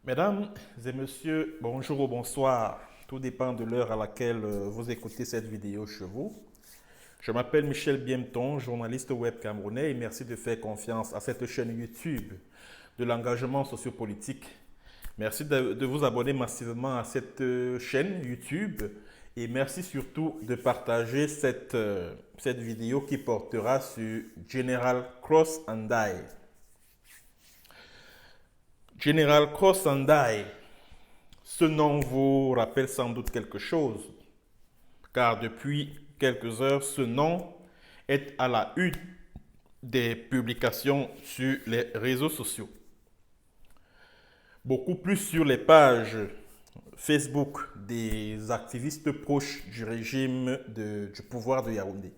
Mesdames et messieurs, bonjour ou bonsoir. Tout dépend de l'heure à laquelle vous écoutez cette vidéo chez vous. Je m'appelle Michel Biemton, journaliste web camerounais, et merci de faire confiance à cette chaîne YouTube de l'engagement sociopolitique. Merci de vous abonner massivement à cette chaîne YouTube et merci surtout de partager cette vidéo qui portera sur General Cross Andai. General Cross Andai, ce nom vous rappelle sans doute quelque chose, car depuis quelques heures, ce nom est à la une des publications sur les réseaux sociaux. Beaucoup plus sur les pages Facebook des activistes proches du régime du pouvoir de Yaoundé.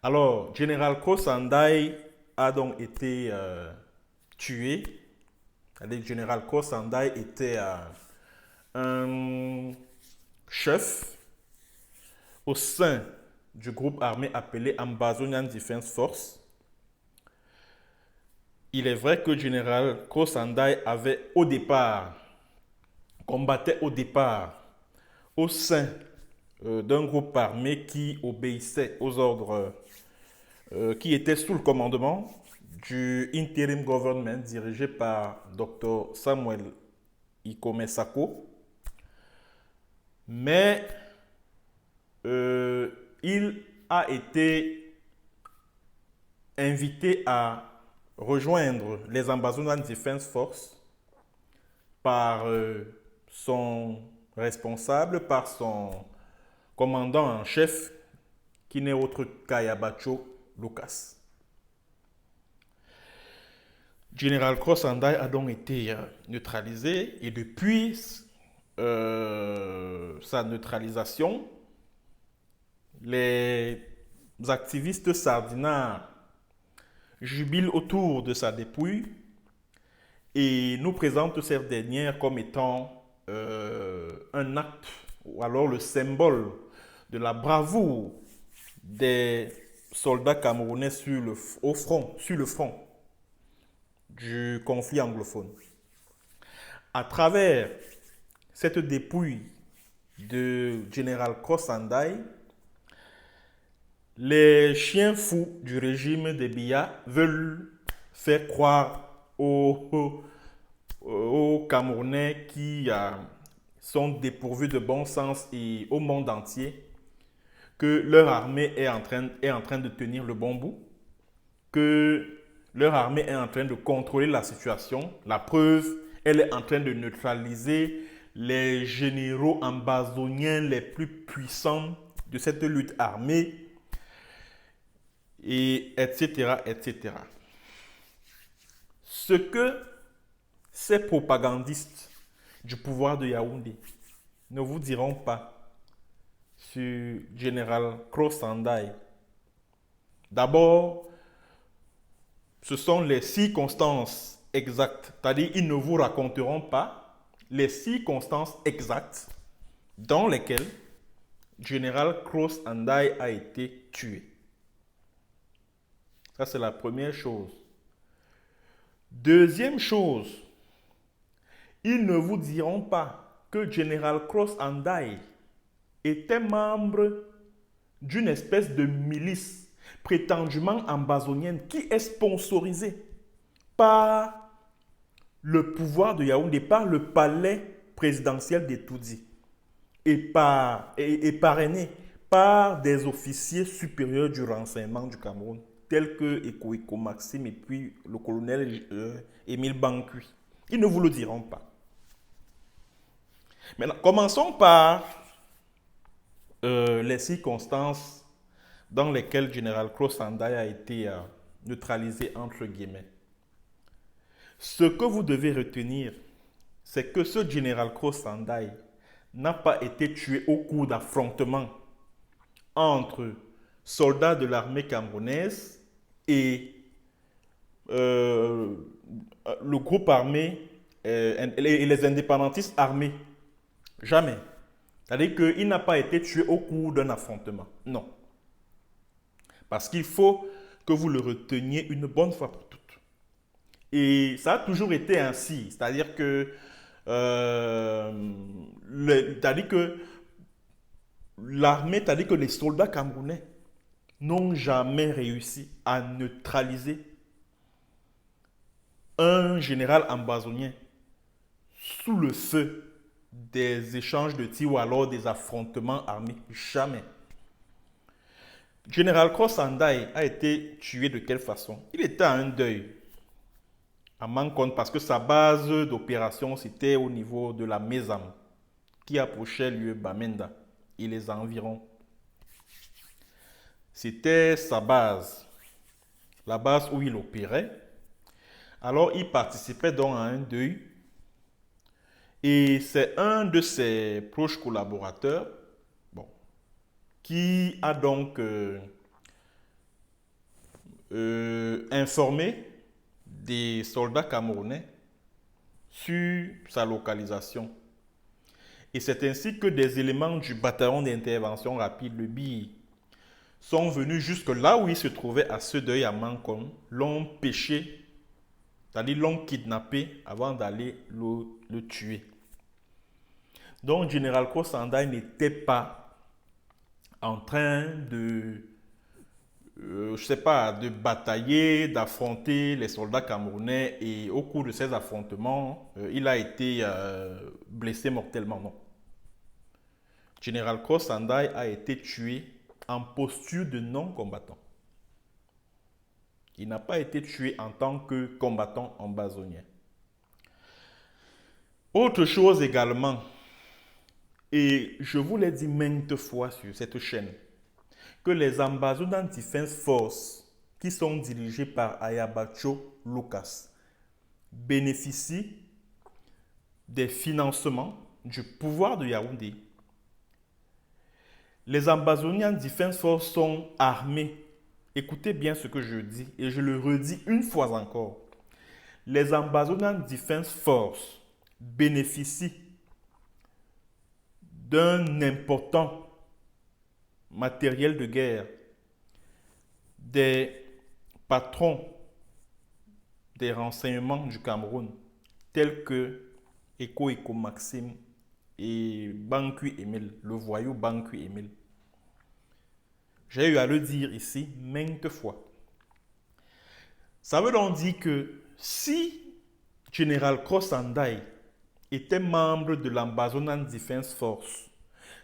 Alors, Général Kosandai a donc été tué. Le général Kosandai était un chef au sein du groupe armé appelé Ambazonian Defense Force. Il est vrai que le général Kosandai combattait au départ au sein d'un groupe armé qui obéissait aux ordres qui étaient sous le commandement du interim government dirigé par Dr Samuel Ikome Sako. Mais il a été invité à rejoindre les Ambazonian Defense Force par son responsable, par son commandant en chef, qui n'est autre qu'Ayabacho Lucas. Général Crossandai a donc été neutralisé et depuis sa neutralisation, les activistes sardinards jubilent autour de sa dépouille et nous présentent cette dernière comme étant un acte ou alors le symbole de la bravoure des soldats camerounais sur le front du conflit anglophone. À travers cette dépouille de général Kosandai, les chiens fous du régime des Biya veulent faire croire aux Camerounais qui sont dépourvus de bon sens et au monde entier que leur armée est en train de tenir le bon bout, que leur armée est en train de contrôler la situation. La preuve, elle est en train de neutraliser les généraux ambazoniens les plus puissants de cette lutte armée, et etc., etc. Ce que ces propagandistes du pouvoir de Yaoundé ne vous diront pas sur Général Kosandai. D'abord, ce sont les circonstances exactes, c'est-à-dire ils ne vous raconteront pas les circonstances exactes dans lesquelles Général Kosandai a été tué. Ça, c'est la première chose. Deuxième chose, ils ne vous diront pas que Général Kosandai était membre d'une espèce de milice prétendument ambazonienne qui est sponsorisée par le pouvoir de Yaoundé, par le palais présidentiel d'Etoudi et parrainée par des officiers supérieurs du renseignement du Cameroun, tels que Eko Maxime et puis le colonel Émile Bancui. Ils ne vous le diront pas. Maintenant, commençons par les circonstances dans lesquelles Général Kosandai a été neutralisé entre guillemets. Ce que vous devez retenir, c'est que ce Général Kosandai n'a pas été tué au cours d'affrontements entre soldats de l'armée camerounaise et le groupe armé et les indépendantistes armés. Jamais. C'est-à-dire qu'il n'a pas été tué au cours d'un affrontement. Non. Parce qu'il faut que vous le reteniez une bonne fois pour toutes. Et ça a toujours été ainsi. C'est-à-dire que, c'est-à-dire que l'armée, c'est-à-dire que les soldats camerounais n'ont jamais réussi à neutraliser un général ambazonien sous le feu des échanges de tirs ou alors des affrontements armés. Jamais. Général Cross Andai a été tué de quelle façon? Il était à un deuil à Mankon parce que sa base d'opération c'était au niveau de la Mézam qui approchait lieu Bamenda et les environs. C'était sa base, la base où il opérait. Alors il participait donc à un deuil et c'est un de ses proches collaborateurs qui a donc informé des soldats camerounais sur sa localisation. Et c'est ainsi que des éléments du bataillon d'intervention rapide, le BI, sont venus jusque là où il se trouvait à ce deuil à Mankon, l'ont pêché, c'est-à-dire l'ont kidnappé avant d'aller le tuer. Donc, Général Kosandai n'était pas en train de, je sais pas, de batailler, d'affronter les soldats camerounais et au cours de ces affrontements, il a été blessé mortellement, non. Général Kosandai a été tué en posture de non-combattant. Il n'a pas été tué en tant que combattant ambazonien. Autre chose également, et je vous l'ai dit maintes fois sur cette chaîne, que les Ambazonan Defense Force, qui sont dirigés par Ayabacho Lucas, bénéficient des financements du pouvoir de Yaoundé. Les Ambazonian Defense Force sont armés. Écoutez bien ce que je dis et je le redis une fois encore. Les Ambazonian Defense Force bénéficient d'un important matériel de guerre des patrons des renseignements du Cameroun, tels que Eko Maxime et Bankui Emile, le voyou Bankui Emile. J'ai eu à le dire ici maintes fois. Ça veut donc dire que si Général Kosandai était membre de l'Ambazonan Defense Force,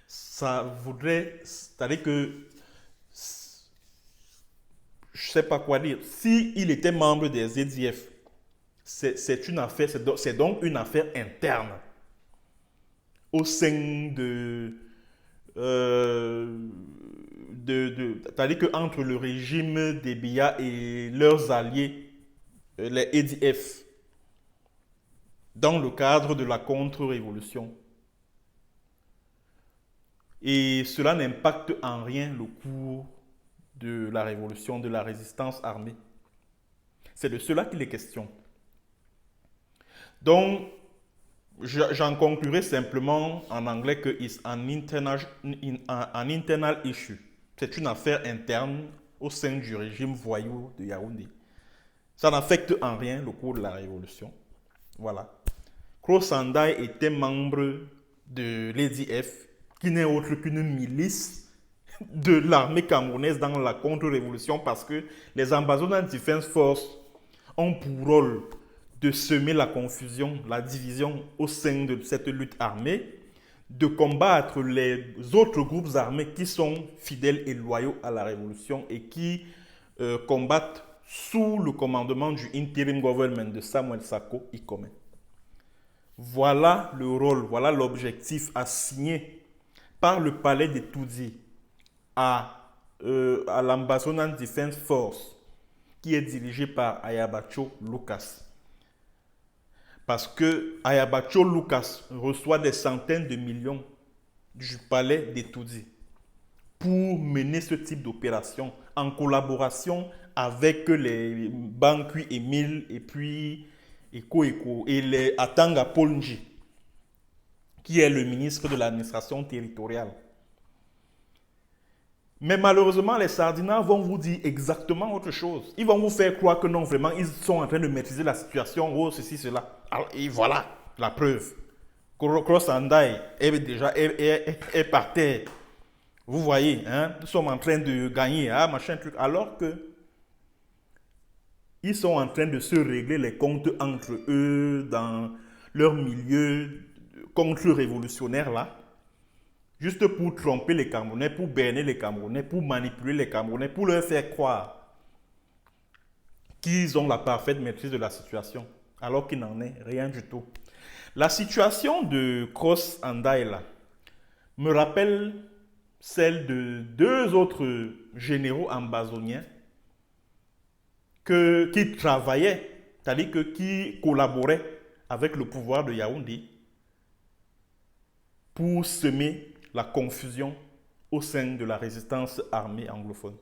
ça voudrait, c'est-à-dire que, je ne sais pas quoi dire, s'il était membre des EDF, c'est une affaire, c'est donc une affaire interne au sein c'est-à-dire qu'entre le régime des Biya et leurs alliés, les EDF, dans le cadre de la contre-révolution. Et cela n'impacte en rien le cours de la révolution, de la résistance armée. C'est de cela qu'il est question. Donc, j'en conclurai simplement en anglais que it's an internal issue. C'est une affaire interne au sein du régime voyou de Yaoundé. Ça n'affecte en rien le cours de la révolution. Voilà. Kosandai était membre de l'EDF, qui n'est autre qu'une milice de l'armée camerounaise dans la contre-révolution, parce que les Ambazonan Defense Force ont pour rôle de semer la confusion, la division au sein de cette lutte armée, de combattre les autres groupes armés qui sont fidèles et loyaux à la révolution et qui combattent sous le commandement du interim government de Samuel Sako Ikome. Voilà le rôle, voilà l'objectif assigné par le palais de Toudi à l'Ambazonan Defense Force, qui est dirigé par Ayabacho Lucas. Parce que Ayabacho Lucas reçoit des centaines de millions du palais de Toudi pour mener ce type d'opération en collaboration avec les Bankui Emile et puis Eko et les Atanga Polnji, qui est le ministre de l'administration territoriale. Mais malheureusement, les sardinards vont vous dire exactement autre chose. Ils vont vous faire croire que non, vraiment, ils sont en train de maîtriser la situation, oh, ceci, cela. Alors, et voilà la preuve. Cross Andai est par terre. Vous voyez, hein, nous sommes en train de gagner, hein, machin truc. Alors que ils sont en train de se régler les comptes entre eux dans leur milieu contre-révolutionnaire là. Juste pour tromper les Camerounais, pour berner les Camerounais, pour manipuler les Camerounais, pour leur faire croire qu'ils ont la parfaite maîtrise de la situation, alors qu'il n'en est rien du tout. La situation de Cross Andai là me rappelle celle de deux autres généraux ambazoniens qui travaillaient, c'est-à-dire qui collaboraient avec le pouvoir de Yaoundé pour semer la confusion au sein de la résistance armée anglophone.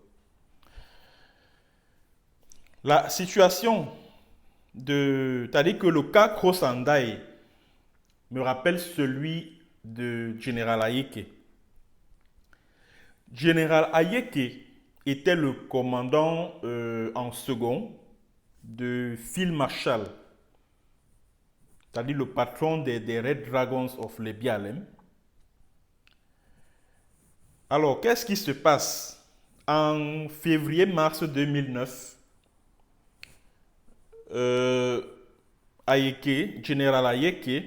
La situation c'est-à-dire que le cas Cross Andai me rappelle celui de Général Ayeke. Général Ayeke était le commandant en second de Field Marshal, c'est-à-dire le patron des Red Dragons of Lebialem. Alors, qu'est-ce qui se passe? En février-mars 2009, Général Ayeke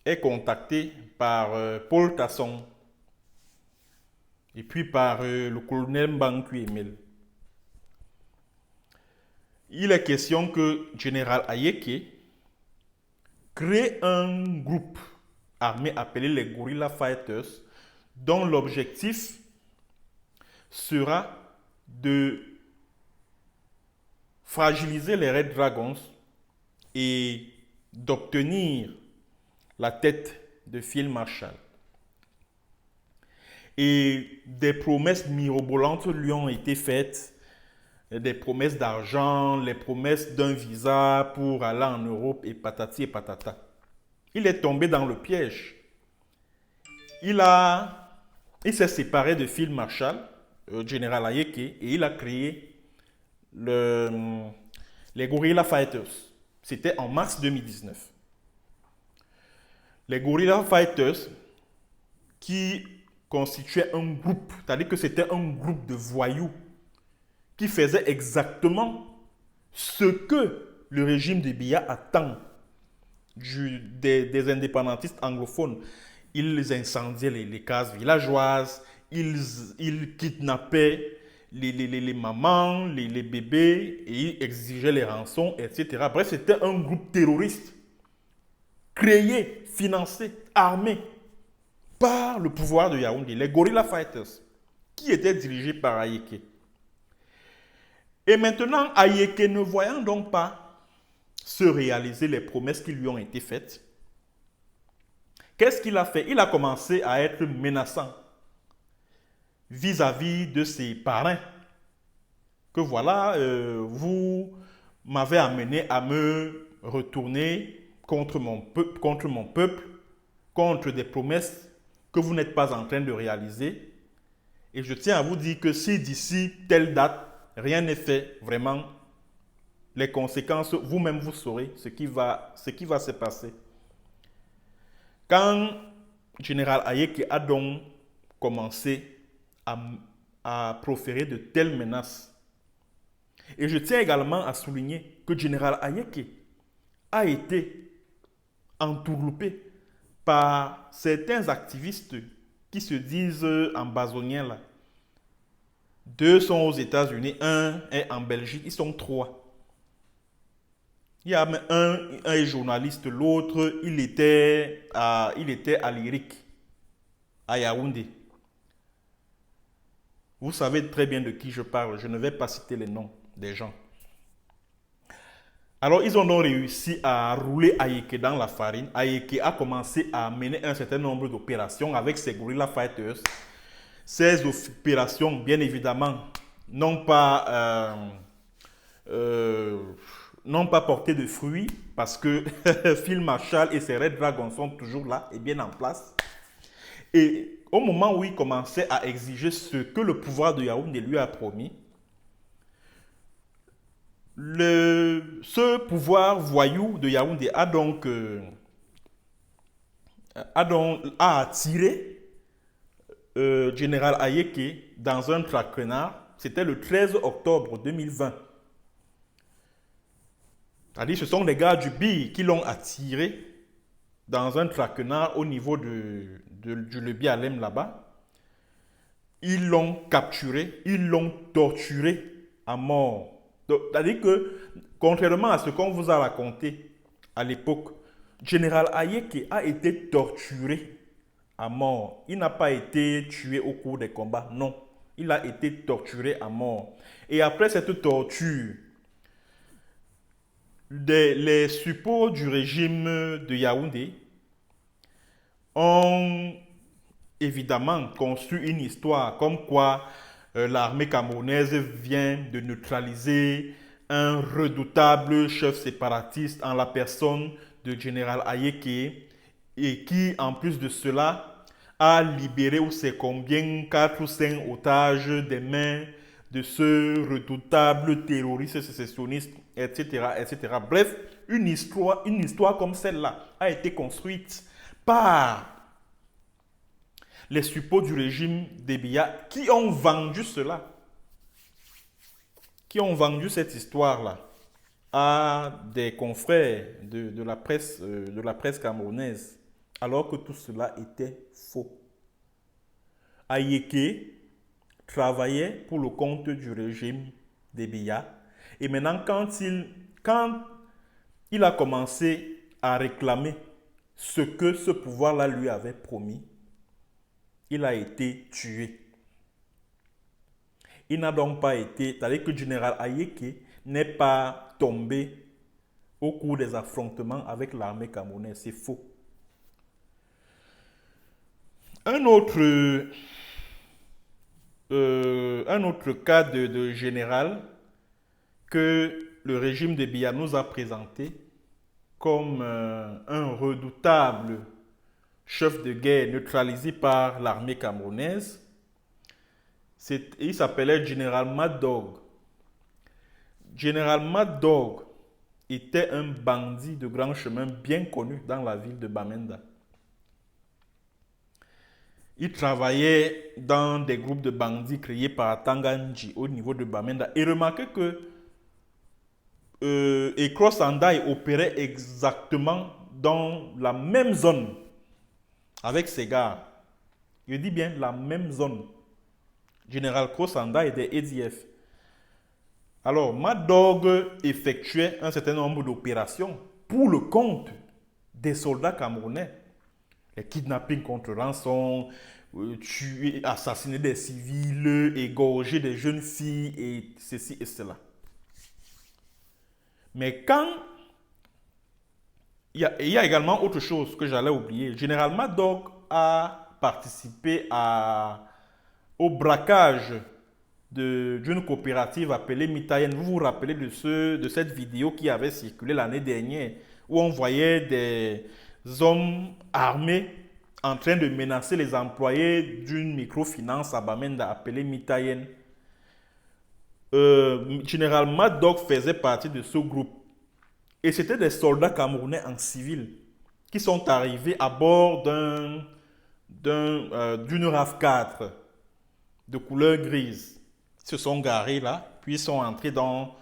est contacté par Paul Tasson et puis par le colonel Mbangu Emile. Il est question que Général Ayeke crée un groupe armé appelé les Guerrilla Fighters, dont l'objectif sera de fragiliser les Red Dragons et d'obtenir la tête de Field Marshal. Et des promesses mirobolantes lui ont été faites, des promesses d'argent, les promesses d'un visa pour aller en Europe et patati et patata. Il est tombé dans le piège. Il s'est séparé de Field Marshal, Général Ayeke, et il a créé les Guerrilla Fighters. C'était en mars 2019. Les Guerrilla Fighters qui constituaient un groupe, c'est-à-dire que c'était un groupe de voyous qui faisait exactement ce que le régime de Biya attend des indépendantistes anglophones. Ils incendiaient les cases villageoises, ils kidnappaient les mamans, les bébés, et ils exigeaient les rançons, etc. Bref, c'était un groupe terroriste, créé, financé, armé par le pouvoir de Yaoundé, les Guerrilla Fighters, qui étaient dirigés par Ayeke. Et maintenant, Ayeke, ne voyant donc pas se réaliser les promesses qui lui ont été faites, qu'est-ce qu'il a fait? Il a commencé à être menaçant vis-à-vis de ses parrains. Que voilà, vous m'avez amené à me retourner contre mon peuple, contre des promesses que vous n'êtes pas en train de réaliser. Et je tiens à vous dire que si d'ici telle date, rien n'est fait, vraiment, les conséquences, vous-même vous saurez ce qui va se passer. Quand Général Ayeke a donc commencé à proférer de telles menaces, et je tiens également à souligner que Général Ayeke a été entourloupé par certains activistes qui se disent ambazoniens là. 2 sont aux États-Unis, 1 est en Belgique, ils sont 3. Il y a un est journaliste, l'autre, il était à l'IRIC, à Yaoundé. Vous savez très bien de qui je parle, je ne vais pas citer les noms des gens. Alors, ils ont donc réussi à rouler Ayeke dans la farine. Ayeke a commencé à mener un certain nombre d'opérations avec ses Guerrilla Fighters. Ces opérations, bien évidemment, n'ont pas porté de fruits parce que Field Marshal et ses Red Dragons sont toujours là et bien en place. Et au moment où il commençait à exiger ce que le pouvoir de Yaoundé lui a promis, ce pouvoir voyou de Yaoundé a attiré Général Ayeke dans un traquenard. C'était le 13 octobre 2020. C'est-à-dire ce sont les gars du BI qui l'ont attiré dans un traquenard au niveau du Lebi Alem là-bas. Ils l'ont capturé, ils l'ont torturé à mort. C'est-à-dire que, contrairement à ce qu'on vous a raconté à l'époque, Général Ayeke a été torturé à mort. Il n'a pas été tué au cours des combats, non. Il a été torturé à mort. Et après cette torture, les suppôts du régime de Yaoundé ont évidemment construit une histoire comme quoi l'armée camerounaise vient de neutraliser un redoutable chef séparatiste en la personne de Général Ayeke et qui, en plus de cela, a libéré ou c'est combien 4 ou 5 otages des mains de ce redoutable terroriste sécessionniste, etc., etc. Bref, une histoire comme celle-là a été construite par les suppôts du régime d'Ebia qui ont vendu cela, qui ont vendu cette histoire-là à des confrères de la presse camerounaise, alors que tout cela était faux. Ayeke travaillait pour le compte du régime d'Ebia, et maintenant quand il a commencé à réclamer ce que ce pouvoir-là lui avait promis, il a été tué. Il n'a donc pas été, c'est-à-dire que le général Ayeke n'est pas tombé au cours des affrontements avec l'armée camerounaise. C'est faux. Un autre cas de général que le régime de Biya nous a présenté comme un redoutable chef de guerre neutralisé par l'armée camerounaise, il s'appelait Général Mad Dog. Général Mad Dog était un bandit de grand chemin bien connu dans la ville de Bamenda. Il travaillait dans des groupes de bandits créés par Tanganji au niveau de Bamenda. Et remarquez que Ekros Andai opérait exactement dans la même zone avec ses gars. Je dis bien la même zone. Général Cross Andai des EDF. Alors, Mad Dog effectuait un certain nombre d'opérations pour le compte des soldats camerounais. Les kidnappings contre rançon, tuer, assassiner des civils, égorger des jeunes filles et ceci et cela. Mais quand... Il y a également autre chose que j'allais oublier. Général Mad Dog a participé au braquage d'une coopérative appelée Mitayen. Vous vous rappelez de cette vidéo qui avait circulé l'année dernière où on voyait des hommes armés en train de menacer les employés d'une microfinance à Bamenda appelée Mitayen. Général Mad Dog faisait partie de ce groupe. Et c'était des soldats camerounais en civil qui sont arrivés à bord d'une RAV4 de couleur grise. Ils se sont garés là, puis ils sont entrés dans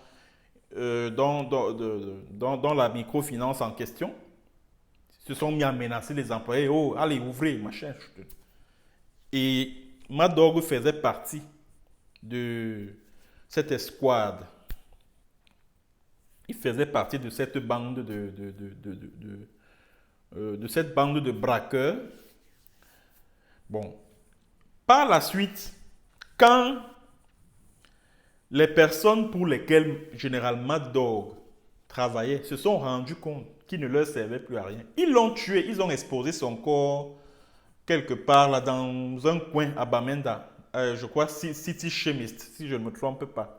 la microfinance en question. Ils se sont mis à menacer les employés. Oh, allez, ouvrez, machin. Et Mad Dog faisait partie de cette escouade. Il faisait partie de cette bande de braqueurs. Bon. Par la suite, quand les personnes pour lesquelles Général Mad Dog travaillait se sont rendus compte qu'il ne leur servait plus à rien, ils l'ont tué, ils ont exposé son corps quelque part là dans un coin à Bamenda, je crois City Chemist, si je ne me trompe pas.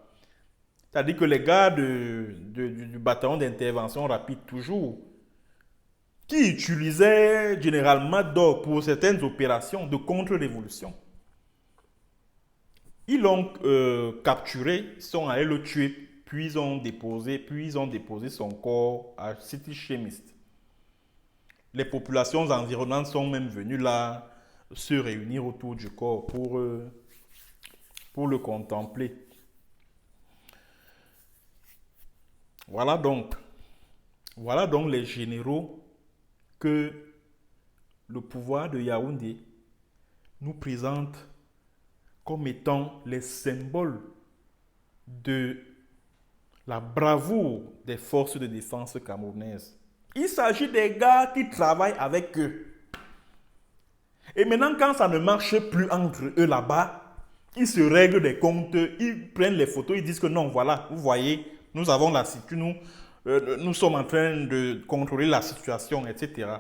C'est-à-dire que les gars du bataillon d'intervention rapide toujours, qui utilisait généralement d'or pour certaines opérations de contre-révolution. Ils l'ont capturé, ils sont allés le tuer, puis ils ont déposé son corps à City Chemist. Les populations environnantes sont même venues là se réunir autour du corps pour le contempler. Voilà donc les généraux que le pouvoir de Yaoundé nous présente comme étant les symboles de la bravoure des forces de défense camerounaises. Il s'agit des gars qui travaillent avec eux. Et maintenant, quand ça ne marche plus entre eux là-bas, ils se règlent des comptes, ils prennent les photos, ils disent que non, voilà, vous voyez, nous avons la situation, nous sommes en train de contrôler la situation, etc.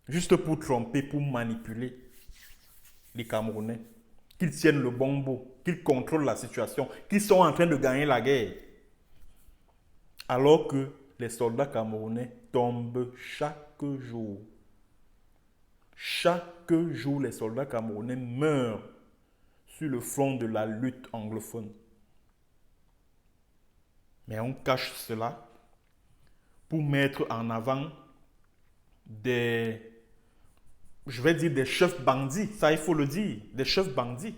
Juste pour tromper, pour manipuler les Camerounais. Qu'ils tiennent le bon bout, qu'ils contrôlent la situation, qu'ils sont en train de gagner la guerre. Alors que les soldats camerounais tombent chaque jour. Chaque jour, les soldats camerounais meurent sur le front de la lutte anglophone. Mais on cache cela pour mettre en avant des chefs bandits, ça il faut le dire, des chefs bandits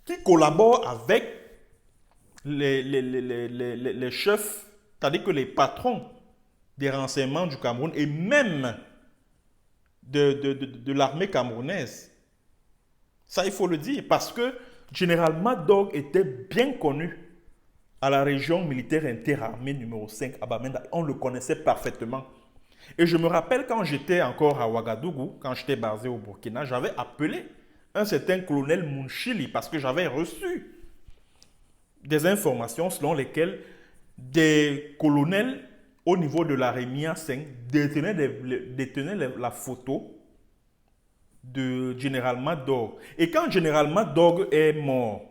qui collaborent avec les chefs, c'est-à-dire que les patrons des renseignements du Cameroun et même de l'armée camerounaise. Ça il faut le dire, parce que Général Mad Dog était bien connu à la région militaire interarmée numéro 5 à Bamenda. On le connaissait parfaitement. Et je me rappelle quand j'étais encore à Ouagadougou, quand j'étais basé au Burkina, j'avais appelé un certain colonel Mounchili parce que j'avais reçu des informations selon lesquelles des colonels au niveau de la Rémia 5 détenaient la photo de Général Mad Dog. Et quand Général Mad Dog est mort,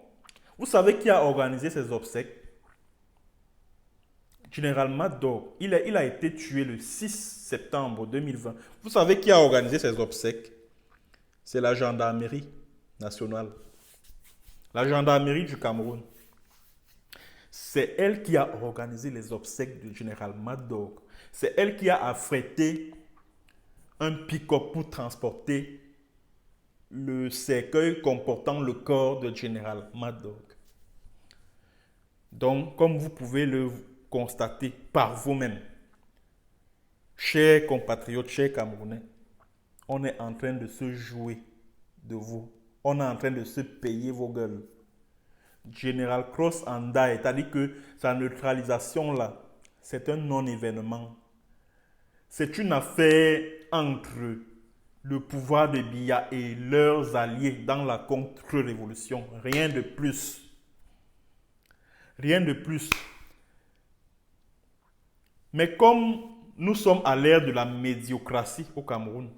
vous savez qui a organisé ses obsèques? Général Mad Dog, il a été tué le 6 septembre 2020. Vous savez qui a organisé ses obsèques? C'est la gendarmerie nationale. La gendarmerie du Cameroun. C'est elle qui a organisé les obsèques du Général Mad Dog. C'est elle qui a affrété un pick-up pour transporter le cercueil comportant le corps de Général Mad Dog. Donc, comme vous pouvez le constater par vous-même, chers compatriotes, chers Camerounais, on est en train de se jouer de vous. On est en train de se payer vos gueules. Général Cross Andai, c'est-à-dire que sa neutralisation là, c'est un non-événement. C'est une affaire entre le pouvoir de Biya et leurs alliés dans la contre-révolution. Rien de plus. Rien de plus. Mais comme nous sommes à l'ère de la médiocratie au Cameroun,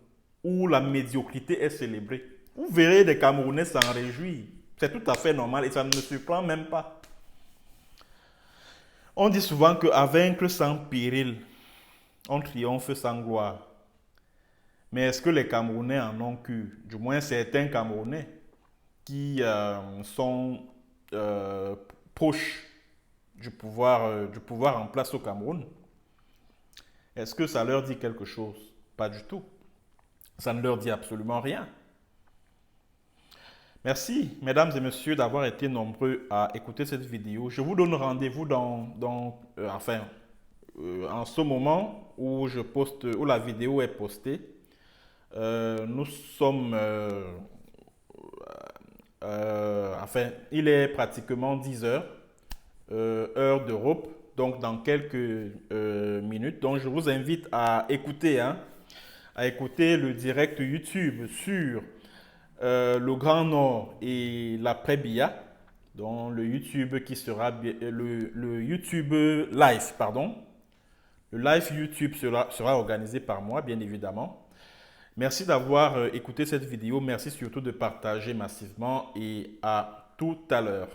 où la médiocrité est célébrée, vous verrez des Camerounais s'en réjouir. C'est tout à fait normal et ça ne me surprend même pas. On dit souvent qu'à vaincre sans péril, on triomphe sans gloire. Mais est-ce que les Camerounais en ont cru? Du moins certains Camerounais qui sont proches du pouvoir en place au Cameroun. Est-ce que ça leur dit quelque chose? Pas du tout. Ça ne leur dit absolument rien. Merci, mesdames et messieurs, d'avoir été nombreux à écouter cette vidéo. Je vous donne rendez-vous en ce moment où où la vidéo est postée. Nous sommes... il est pratiquement 10 heures, heure d'Europe, donc dans quelques minutes. Donc, je vous invite à écouter le direct YouTube sur le Grand Nord et l'après-Bia, donc le YouTube qui sera le YouTube live, pardon. Le live YouTube sera organisé par moi, bien évidemment. Merci d'avoir écouté cette vidéo. Merci surtout de partager massivement et à tout à l'heure.